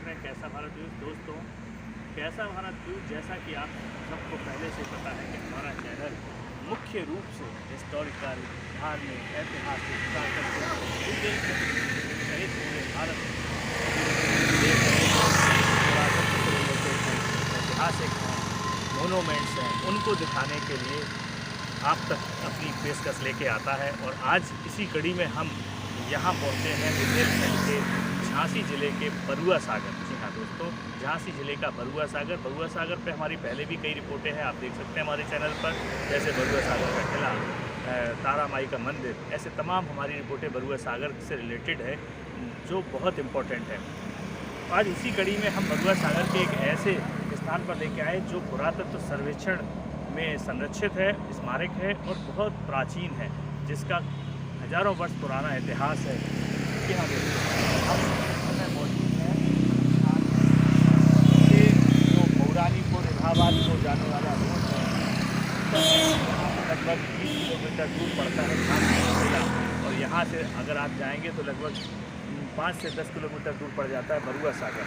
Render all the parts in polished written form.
देख रहे हैं कैसा भारत न्यूज़। दोस्तों, कैसा भारत न्यूज़, जैसा कि आप सबको पहले से पता है कि हमारा चैनल मुख्य रूप से हिस्टोरिकल, धार्मिक, ऐतिहासिक, प्राकृतिक सहित पूरे भारत ऐतिहासिक मोनूमेंट्स हैं, उनको दिखाने के लिए आप तक अपनी पेशकश लेके आता है। और आज इसी कड़ी में हम यहाँ पहुँचे हैं बुंदेलखंड के झांसी ज़िले के बरुआ सागर। जी हाँ दोस्तों, झांसी ज़िले का बरुआ सागर पे हमारी पहले भी कई रिपोर्टें हैं, आप देख सकते हैं हमारे चैनल पर, जैसे बरुआ सागर का किला, तारा माई का मंदिर, ऐसे तमाम हमारी रिपोर्टें बरुआ सागर से रिलेटेड है जो बहुत इम्पोर्टेंट है। आज इसी कड़ी में हम बरुआ सागर के एक ऐसे स्थान पर लेके आए जो पुरातत्व सर्वेक्षण में संरक्षित है, स्मारक है और बहुत प्राचीन है, जिसका हजारों वर्ष पुराना इतिहास है। कि हाँ हम मौजूद हैं ये जो पौराणिकपुर इलाहाबाद को जाने वाला रोड है, लगभग 20 किलोमीटर दूर पड़ता है झांसी जिला। और यहाँ से अगर आप जाएंगे तो लगभग 5 से 10 किलोमीटर दूर पड़ जाता है बरुआ सागर।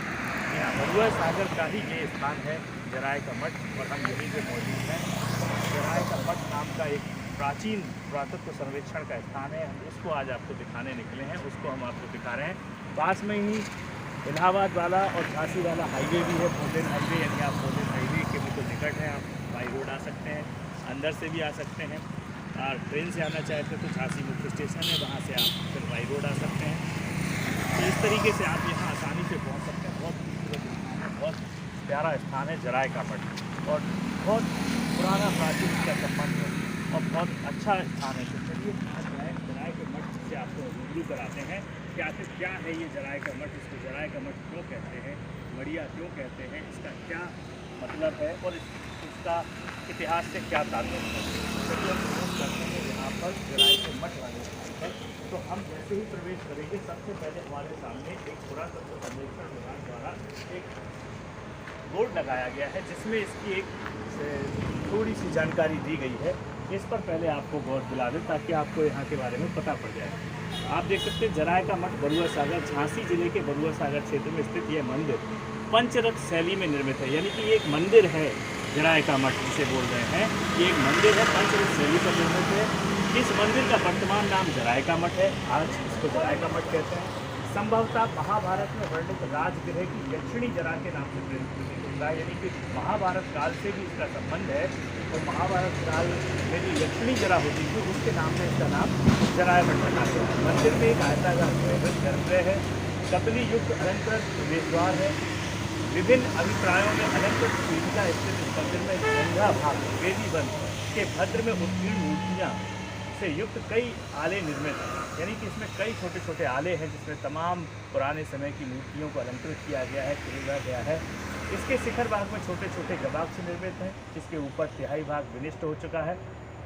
यहाँ बरुआ सागर का ही ये स्थान है, जराय का मठ, और हम यहीं पे मौजूद हैं। जराय का मठ नाम का एक प्राचीन पुरातत्व सर्वेक्षण का स्थान है, हम उसको आज आपको दिखाने निकले हैं, उसको हम आपको दिखा रहे हैं। पास में ही इलाहाबाद वाला और झांसी वाला हाईवे भी है, 4 लेन हाईवे, यानी आप 4 लेन हाईवे के बिल्कुल निकट हैं, आप बाई रोड आ सकते हैं, अंदर से भी आ सकते हैं, और ट्रेन से आना चाहते हैं तो झांसी मुख्य स्टेशन है, वहाँ से आप फिर बाई रोड आ सकते हैं। तो इस तरीके से आप यहाँ आसानी से पहुँच सकते हैं। बहुत खूबसूरत स्थान है, बहुत प्यारा स्थान है जराय का मठ, और बहुत पुराना प्राचीन इसका संबंध है और बहुत अच्छा स्थान है। तो चलिए जराय के मठ से आपको रूबरू कराते हैं कि आखिर क्या है ये जराय का मठ, इसको जराय का मठ क्यों कहते हैं, मड़िया क्यों कहते हैं, इसका क्या मतलब है और इसका इतिहास से क्या ताल्लुक है। चलिए हम प्रवेश करते हैं यहाँ पर जराय के मठ वाले स्थान पर। तो हम जैसे ही प्रवेश करेंगे, सबसे पहले हमारे सामने एक पुरातत्व सर्वेक्षण विभाग द्वारा एक बोर्ड लगाया गया है, जिसमें इसकी एक थोड़ी सी जानकारी दी गई है। इस पर पहले आपको गौर दिला दें ताकि आपको यहाँ के बारे में पता पड़ जाए। आप देख सकते हैं जराय का मठ बरुआ सागर, झांसी जिले के बरुआ सागर क्षेत्र में स्थित यह मंदिर पंचरथ शैली में निर्मित है। यानी कि ये एक मंदिर है, जराय का मठ जिसे बोल रहे हैं, ये एक मंदिर है, पंचरथ शैली पर निर्मित है। इस मंदिर का वर्तमान नाम जराय का मठ है, आज इसको जराय का मठ कहते हैं। संभवतः महाभारत में वर्णित राजगृह की यक्षिणी जरा के नाम से प्रसिद्ध होता है, यानी कि महाभारत काल से भी इसका संबंध है। और महाभारत काल में जो यक्षिणी जरा होती थी उसके नाम से इसका नाम जराय मठ रखा गया है। मंदिर में एक आयताकार गर्भगृह है, कपिली युक्त अलंकृत प्रवेश द्वार है। विभिन्न अभिप्रायों में अलंकृत पीठिका स्थित इस मंदिर में गंगा भाग वेदी बंद के भद्र में उत्कीर्ण मूर्तियाँ से युक्त कई आले निर्मित हैं। यानी कि इसमें कई छोटे छोटे आले हैं जिसमें तमाम पुराने समय की मूर्तियों को अलंकृत किया गया है, खरीदा गया है। इसके शिखर भाग में छोटे छोटे गवाक्ष से निर्मित हैं, जिसके ऊपर तिहाई भाग विनिष्ट हो चुका है।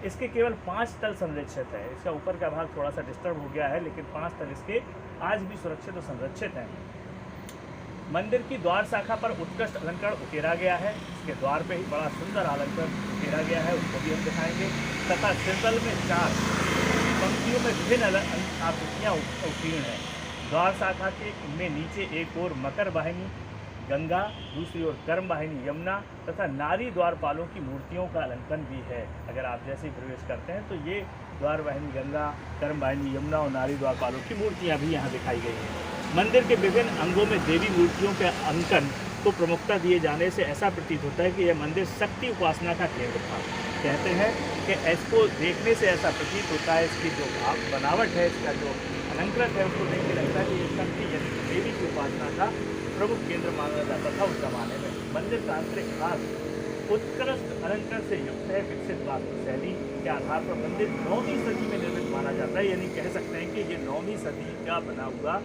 इसके केवल 5 तल संरक्षित है, इसका ऊपर का भाग थोड़ा सा डिस्टर्ब हो गया है, लेकिन 5 तल इसके आज भी सुरक्षित और संरक्षित हैं। मंदिर की द्वार शाखा पर उत्कृष्ट अलंकरण उकेरा गया है, इसके द्वार पे ही बड़ा सुंदर अलंकरण उकेरा गया है, उसको भी हम दिखाएंगे। तथा सिरतल में 4 पंक्तियों में विभिन्न आकृतियाँ उत्कीर्ण हैं। द्वार शाखा के इनमें नीचे एक ओर मकर वाहिनी गंगा, दूसरी ओर कर्म वाहिनी यमुना तथा नारी द्वारपालों की मूर्तियों का अलंकरण भी है। अगर आप जैसे ही प्रवेश करते हैं तो ये द्वार वाहिनी गंगा, कर्म वाहिनी यमुना और नारी द्वारपालों की मूर्तियाँ भी यहाँ दिखाई गई हैं। मंदिर के विभिन्न अंगों में देवी मूर्तियों के अंकन को प्रमुखता दिए जाने से ऐसा प्रतीत होता है कि यह मंदिर शक्ति उपासना का केंद्र था। कहते हैं कि इसको देखने से ऐसा प्रतीत होता है, इसकी जो बनावट है, इसका जो अलंकृत है, उसको देख के लगता है कि ये शक्ति यानी देवी की उपासना का प्रमुख केंद्र माना जाता था उस जमाने में। मंदिर तांत्रिक भाग उत्कृष्ट अलंकरण से युक्त है। विकसित वास्तुशैली के आधार पर मंदिर 9वीं सदी में निर्मित माना जाता है, यानी कह सकते हैं कि ये 9वीं सदी का बना हुआ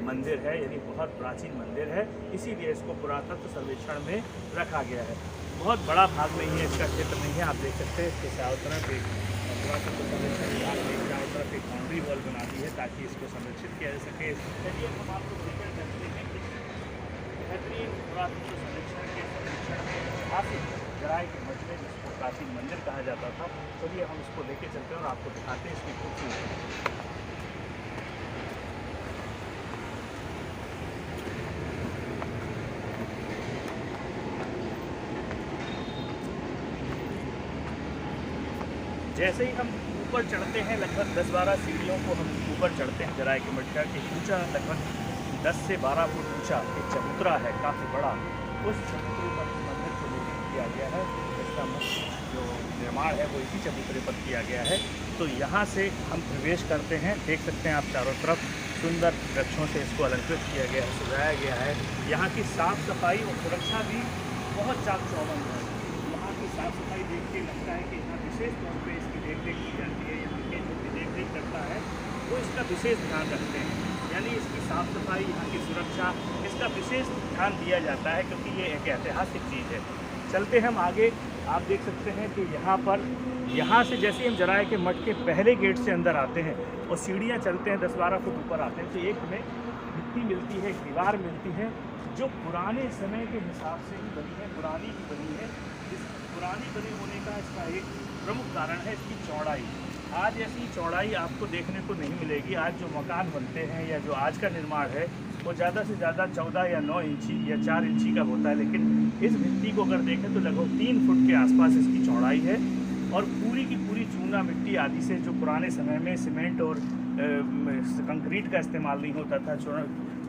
मंदिर है, यानी बहुत प्राचीन मंदिर है, इसीलिए इसको पुरातत्व सर्वेक्षण में रखा गया है। बहुत बड़ा भाग नहीं है, इसका क्षेत्र नहीं है, आप देख सकते हैं। इसके चारों तरफ एक पुरातत्व सर्वेक्षण विभाग ने चारों तरफ एक बाउंड्री वॉल बना दी है ताकि इसको संरक्षित किया जा सके। चलिए हम आपको जिक्र करते हैं कि बेहतरीन पुरातत्व सर्वेक्षण के सर्वेक्षण में ऐतिहासिक जराय के मठ में, जिसको प्राचीन मंदिर कहा जाता था, चलिए हम इसको लेके चलते हैं और आपको दिखाते हैं इसकी खूबसूरती। जैसे ही हम ऊपर चढ़ते हैं, लगभग 10-12 सीढ़ियों को हम ऊपर चढ़ते हैं जराए के मठ का, कि ऊंचा लगभग 10 से 12 फुट ऊंचा एक चबूतरा है काफ़ी बड़ा। उस चबूतरे पर मंदिर को निर्मित किया गया है। इसका मुख्य जो निर्माण है वो इसी चबूतरे पर किया गया है। तो यहाँ से हम प्रवेश करते हैं। देख सकते हैं आप चारों तरफ सुंदर वृक्षों से इसको अलंकृत किया गया है, सजाया गया है। यहाँ की साफ़ सफाई और सुरक्षा भी बहुत चाक चौबंद है। यहाँ की साफ़ सफाई देख के लगता है कि यहाँ विशेष तौर पे इसकी देखरेख की जाती है। यहाँ के जो भी देखरेख करता है वो इसका विशेष ध्यान रखते हैं, यानी इसकी साफ़ सफाई, यहाँ की सुरक्षा, इसका विशेष ध्यान दिया जाता है, क्योंकि ये एक ऐतिहासिक चीज़ है। चलते हम आगे। आप देख सकते हैं कि यहाँ से जैसे हम जराए के मठ के पहले गेट से अंदर आते हैं और सीढ़ियाँ चलते हैं 10-12 फुट ऊपर आते हैं, तो एक हमें मिट्टी मिलती है, एक दीवार मिलती है जो पुराने समय के हिसाब से ही बनी है, पुरानी ही बनी है। इस पुरानी बने होने का इसका एक प्रमुख कारण है इसकी चौड़ाई। आज ऐसी चौड़ाई आपको देखने को नहीं मिलेगी। आज जो मकान बनते हैं या जो आज का निर्माण है वो ज़्यादा से ज़्यादा 14 या 9 इंची या 4 इंची का होता है, लेकिन इस भित्ति को अगर देखें तो लगभग 3 फुट के आसपास इसकी चौड़ाई है। और पूरी की पूरी चूना मिट्टी आदि से, जो पुराने समय में सीमेंट और कंक्रीट का इस्तेमाल नहीं होता था,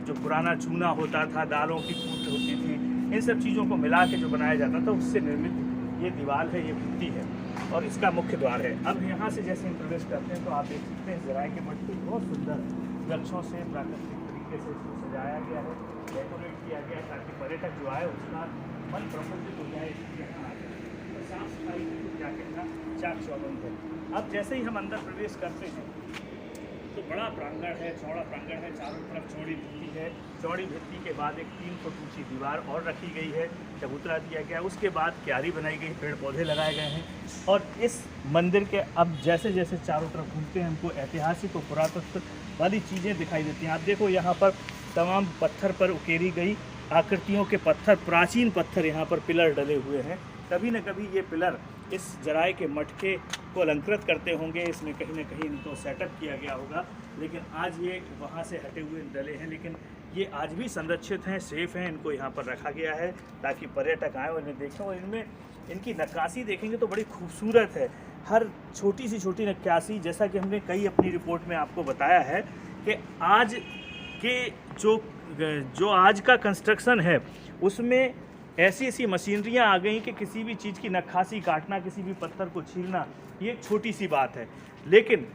जो पुराना चूना होता था, दालों की कूट होती थी, इन सब चीज़ों को मिला के जो बनाया जाता था उससे निर्मित ये दीवार है, ये भित्ति है और इसका मुख्य द्वार है। अब यहाँ से जैसे हम प्रवेश करते हैं तो आप देख सकते हैं जराए के मठ को बहुत सुंदर वृक्षों से प्राकृतिक तरीके से इसको सजाया गया है, डेकोरेट किया गया है, ताकि पर्यटक जो आए उसका मन प्रफुल्लित हो जाए, यहाँ आ जाए। तो साफ सफाई क्या कहना चाक चौबंद है। अब जैसे ही हम अंदर प्रवेश करते हैं तो बड़ा प्रांगण है, चौड़ा प्रांगण है, चारों तरफ चौड़ी भित्ति है। चौड़ी भित्ति के बाद एक 3 फुट ऊंची दीवार और रखी गई है, चबूतरा दिया गया। उसके बाद क्यारी बनाई गई, पेड़ पौधे लगाए गए हैं। और इस मंदिर के अब जैसे जैसे चारों तरफ घूमते हैं हमको ऐतिहासिक और पुरातत्व वाली चीज़ें दिखाई देती हैं। आप देखो यहाँ पर तमाम पत्थर पर उकेरी गई आकृतियों के पत्थर, प्राचीन पत्थर यहाँ पर पिलर डले हुए हैं। कभी न कभी ये पिलर इस जराए के मटके को अलंकृत करते होंगे, इसमें कहीं ना कहीं इनको सेटअप किया गया होगा, लेकिन आज ये वहाँ से हटे हुए डले हैं, लेकिन ये आज भी संरक्षित हैं, सेफ हैं। इनको यहाँ पर रखा गया है ताकि पर्यटक आएँ और इन्हें देखें। और इनमें इनकी नक्काशी देखेंगे तो बड़ी खूबसूरत है। हर छोटी सी छोटी नक्काशी, जैसा कि हमने कई अपनी रिपोर्ट में आपको बताया है कि आज के जो आज का कंस्ट्रक्शन है उसमें ऐसी ऐसी मशीनरियाँ आ गई कि किसी भी चीज़ की नक्काशी काटना, किसी भी पत्थर को छीलना, ये एक छोटी सी बात है। लेकिन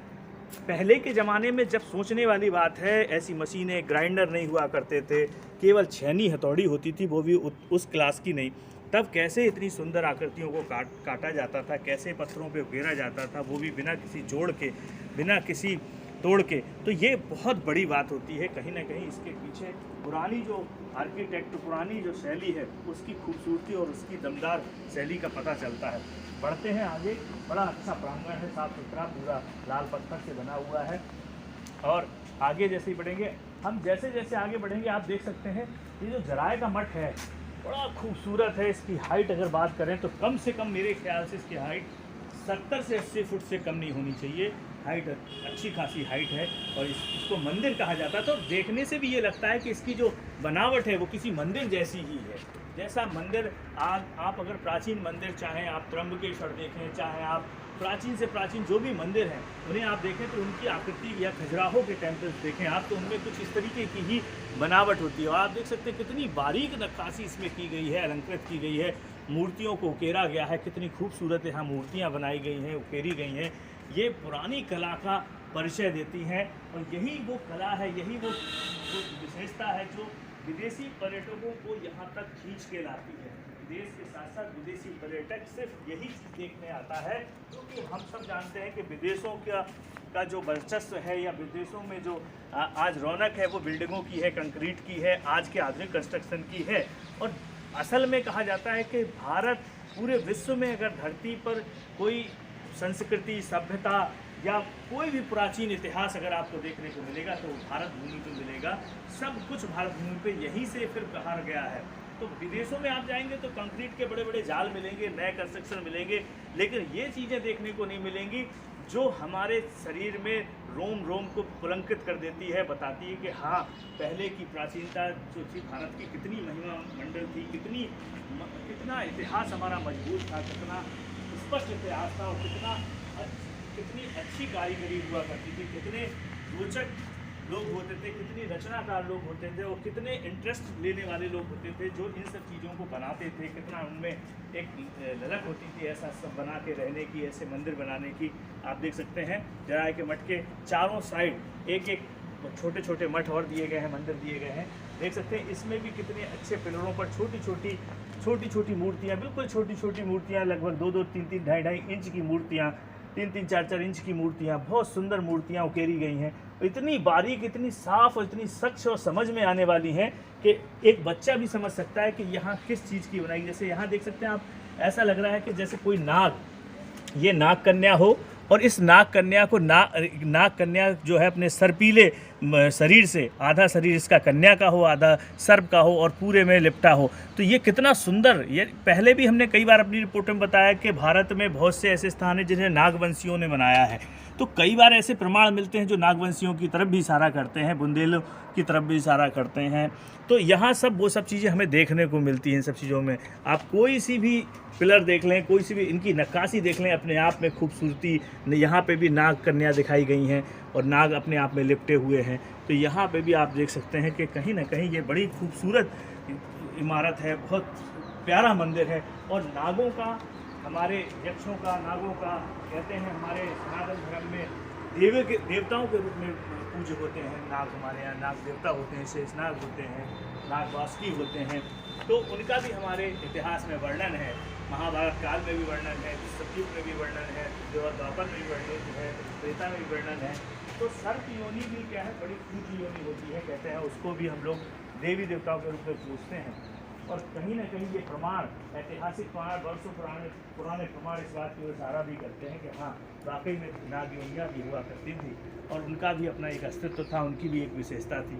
पहले के ज़माने में जब सोचने वाली बात है, ऐसी मशीनें, ग्राइंडर नहीं हुआ करते थे, केवल छेनी हथौड़ी होती थी, वो भी उस क्लास की नहीं। तब कैसे इतनी सुंदर आकृतियों को काटा जाता था, कैसे पत्थरों पे उकेरा जाता था, वो भी बिना किसी जोड़ के, बिना किसी तोड़ के। तो ये बहुत बड़ी बात होती है। कहीं ना कहीं इसके पीछे पुरानी जो आर्किटेक्ट, पुरानी जो शैली है, उसकी खूबसूरती और उसकी दमदार शैली का पता चलता है। बढ़ते हैं आगे। बड़ा अच्छा प्रांगण है, साफ सुथरा, पूरा लाल पत्थर से बना हुआ है। और आगे जैसे ही बढ़ेंगे हम, जैसे जैसे आगे बढ़ेंगे आप देख सकते हैं ये जो जराए का मठ है बड़ा खूबसूरत है। इसकी हाइट अगर बात करें तो कम से कम मेरे ख्याल से इसकी हाइट 70 से 80 फुट से कम नहीं होनी चाहिए। हाइट अच्छी खासी हाइट है और इसको मंदिर कहा जाता है। तो देखने से भी ये लगता है कि इसकी जो बनावट है वो किसी मंदिर जैसी ही है। जैसा मंदिर आप अगर प्राचीन मंदिर, चाहे आप त्र्यंबकेश्वर देखें, चाहे आप प्राचीन से प्राचीन जो भी मंदिर हैं उन्हें आप देखें तो उनकी आकृति, या खजुराहो के टेम्पल्स देखें आप तो उनमें कुछ इस तरीके की ही बनावट होती है। और आप देख सकते हैं कितनी बारीक नक्काशी इसमें की गई है, अलंकृत की गई है, मूर्तियों को उकेरा गया है, कितनी खूबसूरत यहाँ मूर्तियाँ बनाई गई हैं, उकेरी गई हैं। ये पुरानी कला का परिचय देती हैं और यही वो कला है, यही वो विशेषता है जो विदेशी पर्यटकों को यहाँ तक खींच के लाती है। देश के साथ साथ विदेशी पर्यटक सिर्फ यही चीज़ देखने आता है, क्योंकि हम सब जानते हैं कि विदेशों का जो वर्चस्व है या विदेशों में जो आज रौनक है वो बिल्डिंगों की है, कंक्रीट की है, आज के आधुनिक कंस्ट्रक्शन की है। और असल में कहा जाता है कि भारत पूरे विश्व में अगर धरती पर कोई संस्कृति, सभ्यता या कोई भी प्राचीन इतिहास अगर आपको देखने को मिलेगा तो भारत भूमि पर मिलेगा। सब कुछ भारत भूमि पे यहीं से फिर कहा गया है। तो विदेशों में आप जाएंगे तो कंक्रीट के बड़े बड़े जाल मिलेंगे, नए कंस्ट्रक्शन मिलेंगे, लेकिन ये चीज़ें देखने को नहीं मिलेंगी जो हमारे शरीर में रोम रोम को पुलंकित कर देती है, बताती है कि हाँ, पहले की प्राचीनता जो थी भारत की कितनी महिमा मंडल थी, कितना इतिहास हमारा मजबूत था, कितना स्पष्ट इतिहास था और कितना कितनी अच्छी कारीगरी हुआ करती थी, कितने रोचक लोग होते थे, कितनी रचनाकार लोग होते थे और कितने इंटरेस्ट लेने वाले लोग होते थे जो इन सब चीज़ों को बनाते थे। कितना उनमें एक ललक होती थी ऐसा सब बना के रहने की, ऐसे मंदिर बनाने की। आप देख सकते हैं जराय के मठ के चारों साइड एक एक छोटे छोटे मठ और दिए गए हैं, मंदिर दिए गए हैं। देख सकते हैं इसमें भी कितने अच्छे पिलरों पर छोटी छोटी मूर्तियाँ, बिल्कुल छोटी छोटी मूर्तियाँ, लगभग 2-2, 3-3, 2.5 इंच की मूर्तियाँ, 3-3, 4-4 इंच की मूर्तियाँ, बहुत सुंदर मूर्तियाँ उकेरी गई हैं। इतनी बारीक, इतनी साफ और इतनी स्वच्छ और समझ में आने वाली हैं कि एक बच्चा भी समझ सकता है कि यहाँ किस चीज़ की बनाई। जैसे यहाँ देख सकते हैं आप, ऐसा लग रहा है कि जैसे कोई नाग, ये नाग कन्या हो और इस नाग कन्या को नाग कन्या जो है अपने सर्पीले शरीर से, आधा शरीर इसका कन्या का हो, आधा सर्प का हो और पूरे में लिपटा हो। तो ये कितना सुंदर, ये पहले भी हमने कई बार अपनी रिपोर्ट में बताया कि भारत में बहुत से ऐसे स्थान हैं जिन्हें नागवंशियों ने बनाया है। तो कई बार ऐसे प्रमाण मिलते हैं जो नागवंशियों की तरफ भी इशारा करते हैं, बुंदेलों की तरफ भी इशारा करते हैं। तो यहाँ सब वो सब चीज़ें हमें देखने को मिलती हैं। इन सब चीज़ों में आप कोई सी भी पिलर देख लें, कोई सी भी इनकी नक्काशी देख लें, अपने आप में खूबसूरती। यहाँ पे भी नाग कन्या दिखाई गई हैं और नाग अपने आप में लिपटे हुए हैं। तो यहाँ पे भी आप देख सकते हैं कि कहीं ना कहीं ये बड़ी खूबसूरत इमारत है, बहुत प्यारा मंदिर है। और नागों का, हमारे यक्षों का, नागों का, कहते हैं हमारे सनातन धर्म में देवताओं के रूप में पूज्य होते हैं नाग। हमारे यहाँ नाग देवता होते हैं, शेष नाग होते हैं, नाग वासुकी होते हैं। तो उनका भी हमारे इतिहास में वर्णन है, महाभारत काल में भी वर्णन है, सतयुग में भी वर्णन है, द्वापर में भी वर्णन है, त्रेता में भी वर्णन है। तो सर्प योनि भी क्या है, बड़ी पूज्य योनि होती है, कहते हैं उसको भी हम लोग देवी देवताओं के रूप में पूजते हैं। और कहीं ना कहीं ये प्रमाण, ऐतिहासिक प्रमाण, वर्षों पुराने प्रमाण इस बात की ओर इशारा भी करते हैं कि हाँ, वाकई में नाग योनियाँ भी हुआ करती थी और उनका भी अपना एक अस्तित्व था, उनकी भी एक विशेषता थी।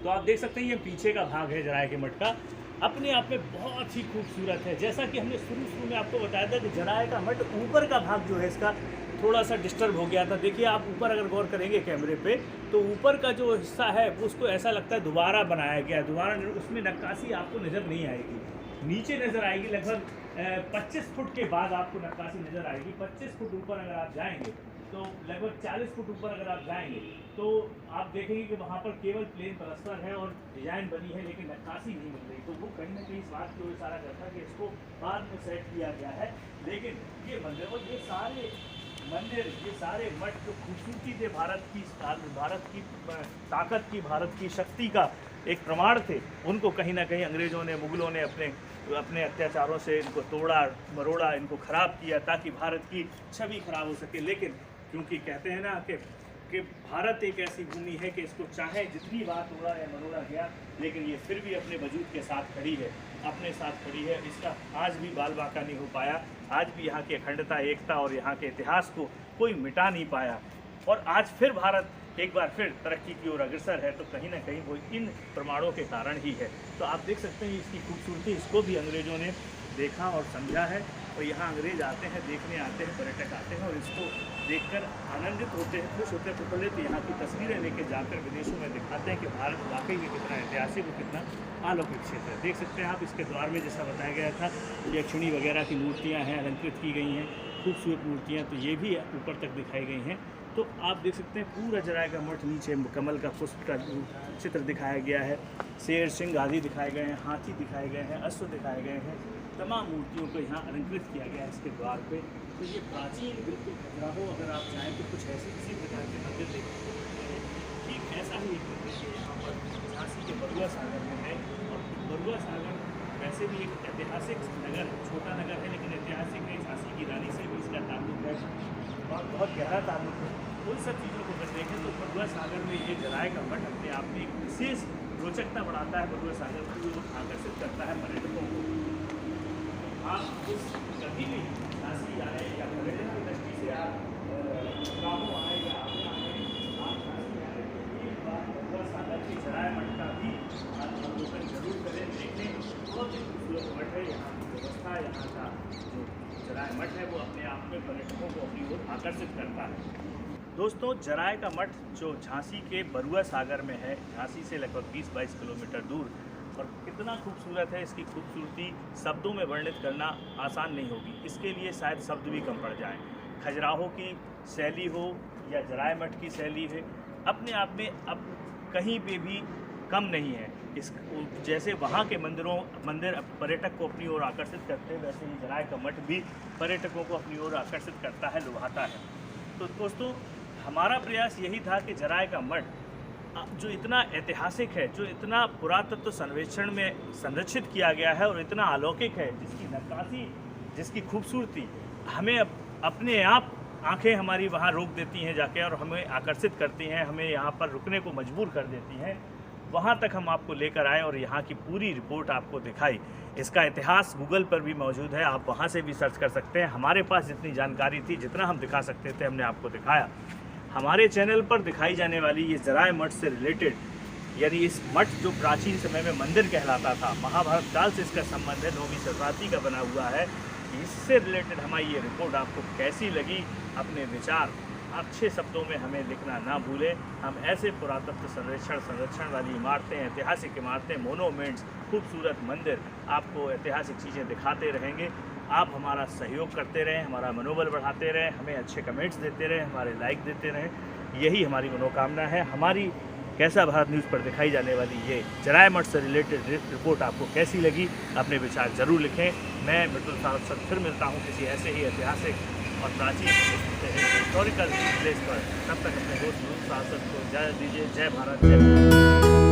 तो आप देख सकते हैं ये पीछे का भाग है जराय के मठ का, अपने आप में बहुत ही खूबसूरत है। जैसा कि हमने शुरू में आपको बताया था कि जराय का मठ ऊपर का भाग जो है इसका थोड़ा सा डिस्टर्ब हो गया था। देखिए आप ऊपर अगर गौर करेंगे कैमरे पे, तो ऊपर का जो हिस्सा है उसको ऐसा लगता है दोबारा बनाया गया है, दोबारा उसमें नक्काशी आपको नज़र नहीं आएगी। नीचे नज़र आएगी, लगभग 25 फुट के बाद आपको नक्काशी नज़र आएगी। 25 फुट ऊपर अगर आप जाएंगे तो लगभग 40 फुट ऊपर अगर आप जाएंगे तो आप देखेंगे कि वहाँ पर केवल प्लेन प्लास्टर है और डिजाइन बनी है, लेकिन नक्काशी नहीं मिल रही। तो वो कहीं ना कहीं इस बात की ओर इशारा करता है कि इसको बाद में सेट किया गया है। लेकिन ये मंदिर और ये सारे मंदिर, ये सारे मठ जो खूबसूरती थे, भारत की ताकत की, भारत की शक्ति का एक प्रमाण थे, उनको कहीं ना कहीं अंग्रेज़ों ने, मुगलों ने अपने अत्याचारों से इनको तोड़ा मरोड़ा, इनको ख़राब किया ताकि भारत की छवि खराब हो सके। लेकिन क्योंकि कहते हैं ना कि भारत एक ऐसी भूमि है कि इसको चाहे जितनी बार तोड़ा या मरोड़ा गया, लेकिन ये फिर भी अपने वजूद के साथ खड़ी है, अपने साथ खड़ी है। इसका आज भी बाल बाका नहीं हो पाया, आज भी यहाँ की अखंडता, एकता और यहाँ के इतिहास को कोई मिटा नहीं पाया। और आज फिर भारत एक बार फिर तरक्की की ओर अग्रसर है, तो कहीं ना कहीं वो इन प्रमाणों के कारण ही है। तो आप देख सकते हैं इसकी खूबसूरती, इसको भी अंग्रेज़ों ने देखा और समझा है। और यहाँ अंग्रेज़ आते हैं, देखने आते हैं, पर्यटक आते हैं और इसको देखकर आनंदित होते हैं, खुश होते हैं, प्रफुल्लित। यहाँ की तस्वीरें लेके जाकर विदेशों में दिखाते हैं कि भारत वाकई में कितना ऐतिहासिक और कितना अलौकिक क्षेत्र है। देख सकते हैं आप इसके द्वार में जैसा बताया गया था, यक्षिणी वगैरह की मूर्तियाँ हैं, अलंकृत की गई हैं, खूबसूरत मूर्तियाँ, तो ये भी ऊपर तक दिखाई गई हैं। तो आप देख सकते हैं पूरा जराय का मठ, नीचे कमल का पुष्प का चित्र दिखाया गया है, शेर सिंह आदि दिखाए गए हैं, हाथी दिखाए गए हैं, अश्व दिखाए गए हैं, तमाम मूर्तियों को यहाँ अलंकृत किया गया है इसके द्वार पे। तो ये प्राचीन बिल्कुल खजुराहो अगर आप चाहें तो कुछ ऐसे इसी प्रकार के मंदिर देख सकते हैं। ठीक ऐसा ही एक मंदिर है यहाँ पर झांसी के बरुआ सागर में है। और बरुआ सागर वैसे भी एक ऐतिहासिक नगर, छोटा नगर है लेकिन ऐतिहासिक है। झांसी की रानी से भी इसका ताल्लुक है और बहुत गहरा ताल्लुक है। उन सब चीज़ों को अगर देखें तो बरुआ सागर में ये जराय का मठ अपने आप में एक विशेष रोचकता बढ़ाता है। बरुआ सागर को आकर्षित करता है पर्यटकों को। आप इस कभी भी झांसी आए या पर्यटन की दृष्टि से आप गाँवों आए या आप झांसी आए तो एक बार बरुआ सागर की जराय मठ का भी अवलोकन जरूर करें, देखें। बहुत ही खूबसूरत मठ है। यहाँ की व्यवस्था, यहाँ का जो जराय मठ है वो अपने आप में पर्यटकों को अपनी ओर आकर्षित करता है। दोस्तों, जराय का मठ जो झांसी के बरुआ सागर में है, झांसी से लगभग 20-22 किलोमीटर दूर, और कितना खूबसूरत है। इसकी खूबसूरती शब्दों में वर्णित करना आसान नहीं होगी, इसके लिए शायद शब्द भी कम पड़ जाएं। खजुराहो की शैली हो या जराय मठ की शैली है, अपने आप में अब कहीं पे भी कम नहीं है। इस जैसे वहाँ के मंदिर पर्यटक को अपनी ओर आकर्षित करते हैं, वैसे ही जराय का मठ भी पर्यटकों को अपनी ओर आकर्षित करता है, लुभाता है। तो दोस्तों, हमारा प्रयास यही था कि जराय का मठ जो इतना ऐतिहासिक है, जो इतना पुरातत्व सर्वेक्षण में संरक्षित किया गया है और इतना अलौकिक है, जिसकी नक्काशी, जिसकी खूबसूरती हमें अपने आप आंखें हमारी वहाँ रोक देती हैं जाके और हमें आकर्षित करती हैं, हमें यहाँ पर रुकने को मजबूर कर देती हैं, वहाँ तक हम आपको लेकर आए और यहाँ की पूरी रिपोर्ट आपको दिखाई। इसका इतिहास गूगल पर भी मौजूद है, आप वहाँ से भी सर्च कर सकते हैं। हमारे पास जितनी जानकारी थी, जितना हम दिखा सकते थे, हमने आपको दिखाया। हमारे चैनल पर दिखाई जाने वाली ये जराय मठ से रिलेटेड, यानी इस मठ जो प्राचीन समय में मंदिर कहलाता था, महाभारत काल से इसका संबंध है, 9वीं शताब्दी का बना हुआ है, इससे रिलेटेड हमारी ये रिपोर्ट आपको कैसी लगी, अपने विचार अच्छे शब्दों में हमें लिखना ना भूलें। हम ऐसे पुरातत्व संरक्षण वाली इमारतें, ऐतिहासिक इमारतें, मोनूमेंट्स, खूबसूरत मंदिर, आपको ऐतिहासिक चीज़ें दिखाते रहेंगे। आप हमारा सहयोग करते रहें, हमारा मनोबल बढ़ाते रहें, हमें अच्छे कमेंट्स देते रहें, हमारे लाइक देते रहें। यही हमारी मनोकामना है। हमारी कैसा भारत न्यूज़ पर दिखाई जाने वाली ये जराय मठ से रिलेटेड रिपोर्ट आपको कैसी लगी, अपने विचार ज़रूर लिखें। मैं मृदुल सारस्वत फिर मिलता हूँ किसी ऐसे ही ऐतिहासिक और प्राचीन हिस्टोरिकल प्लेस पर। तब तक अपने दोस्त मृदुल सारस्वत को जय दीजिए। जय भारत, जय भारत।